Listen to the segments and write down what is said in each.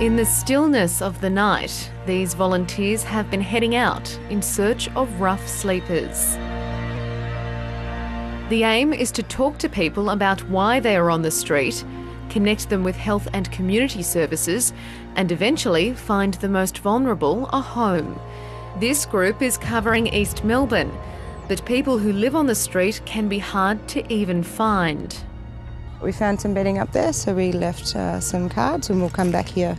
In the stillness of the night, these volunteers have been heading out in search of rough sleepers. The aim is to talk to people about why they are on the street, connect them with health and community services, and eventually find the most vulnerable a home. This group is covering East Melbourne, but people who live on the street can be hard to even find. We found some bedding up there, so we left some cards, and we'll come back here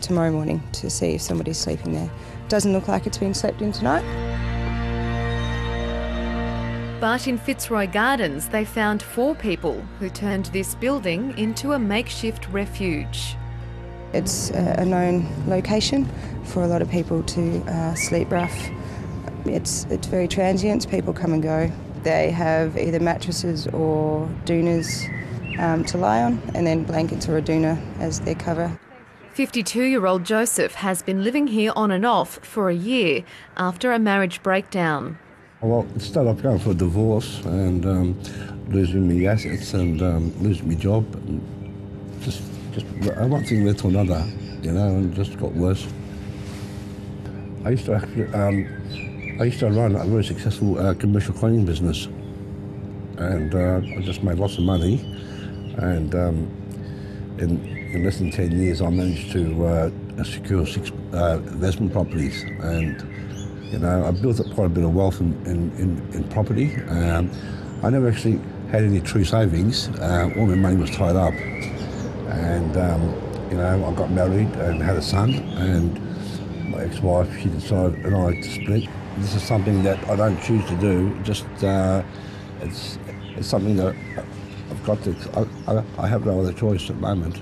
tomorrow morning to see if somebody's sleeping there. Doesn't look like it's been slept in tonight. But in Fitzroy Gardens, they found 4 people who turned this building into a makeshift refuge. It's a known location for a lot of people to sleep rough. It's very transient, people come and go. They have either mattresses or doonas to lie on, and then blankets or a doona as their cover. 52-year-old Joseph has been living here on and off for a year after a marriage breakdown. Well, it started off going for a divorce and losing my assets and losing my job. And just one thing led to another, you know, and just got worse. I used to run a very successful commercial cleaning business, and I just made lots of money. And in less than 10 years, I managed to secure 6 investment properties, and you know, I built up quite a bit of wealth in property. I never actually had any true savings. All my money was tied up, and you know, I got married and had a son, and my ex-wife, she decided and I to split. This is something that I don't choose to do. Just it's something that I've got to. I have no other choice at the moment.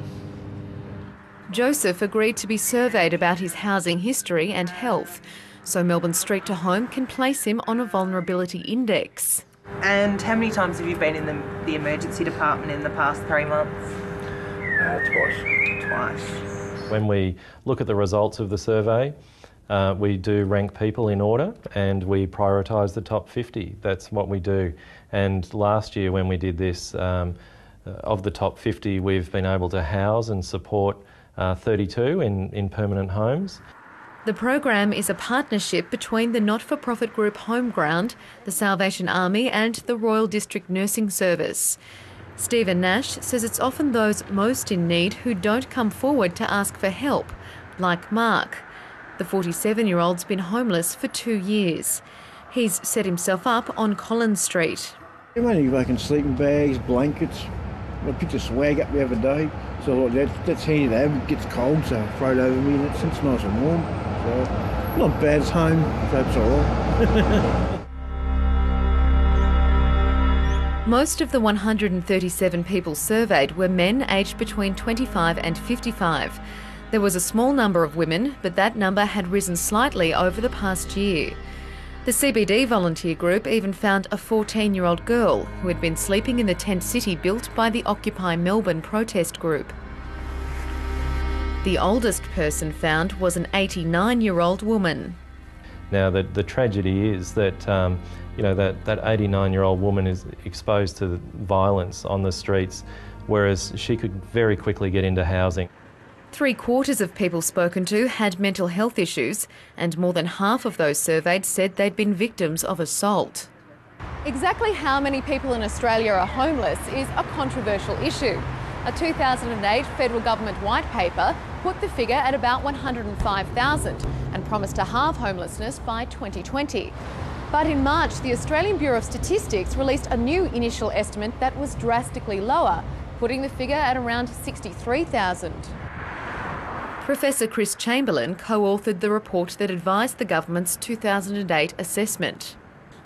Joseph agreed to be surveyed about his housing history and health, so Melbourne Street to Home can place him on a vulnerability index. And how many times have you been in the emergency department in the past 3 months? Twice. When we look at the results of the survey, we do rank people in order, and we prioritise the top 50. That's what we do. And last year when we did this, of the top 50, we've been able to house and support 32 in permanent homes. The program is a partnership between the not-for-profit group Homeground, the Salvation Army and the Royal District Nursing Service. Stephen Nash says it's often those most in need who don't come forward to ask for help, like Mark. The 47-year-old's been homeless for 2 years. He's set himself up on Collins Street. Mainly fucking sleeping bags, blankets. I picked a swag up the other day, so that's handy to have. It gets cold, so I throw it over me, and it's nice and warm. So not bad, it's home, so it's all right. Most of the 137 people surveyed were men aged between 25 and 55. There was a small number of women, but that number had risen slightly over the past year. The CBD volunteer group even found a 14-year-old girl who had been sleeping in the tent city built by the Occupy Melbourne protest group. The oldest person found was an 89-year-old woman. Now, the tragedy is that you know, that 89-year-old woman is exposed to violence on the streets, whereas she could very quickly get into housing. 3/4 of people spoken to had mental health issues, and more than half of those surveyed said they'd been victims of assault. Exactly how many people in Australia are homeless is a controversial issue. A 2008 federal government white paper put the figure at about 105,000 and promised to halve homelessness by 2020. But in March, the Australian Bureau of Statistics released a new initial estimate that was drastically lower, putting the figure at around 63,000. Professor Chris Chamberlain co-authored the report that advised the government's 2008 assessment.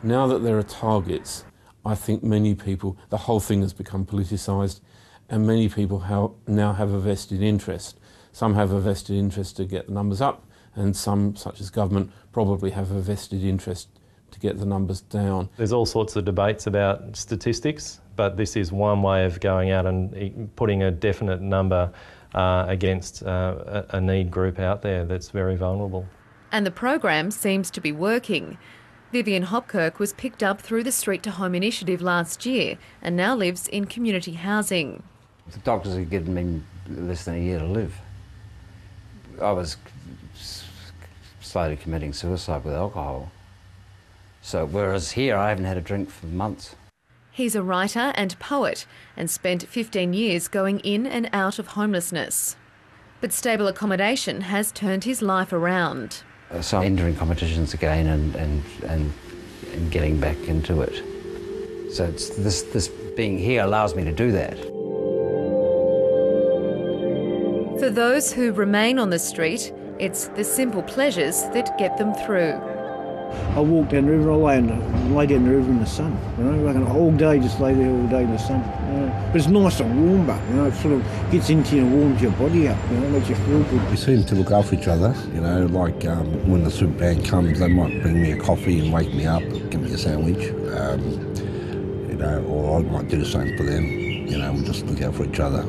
Now that there are targets, I think many people, the whole thing has become politicised, and many people now have a vested interest. Some have a vested interest to get the numbers up, and some, such as government, probably have a vested interest to get the numbers down. There's all sorts of debates about statistics, but this is one way of going out and putting a definite number against a need group out there that's very vulnerable. And the program seems to be working. Vivian Hopkirk was picked up through the Street to Home initiative last year and now lives in community housing. The doctors are giving me less than a year to live. I was slowly committing suicide with alcohol. So whereas here I haven't had a drink for months. He's a writer and poet and spent 15 years going in and out of homelessness. But stable accommodation has turned his life around. So I'm entering competitions again and getting back into it. So it's this being here allows me to do that. For those who remain on the street, it's the simple pleasures that get them through. I walk down the river, I lay down the river in the sun, you know, I can all day just lay there all day in the sun. But it's nice and warm, but you know, it sort of gets into you and warms your body up, you know, makes you feel good. We seem to look after each other, you know, like when the soup band comes, they might bring me a coffee and wake me up, give me a sandwich, you know, or I might do the same for them, you know, we just look out for each other.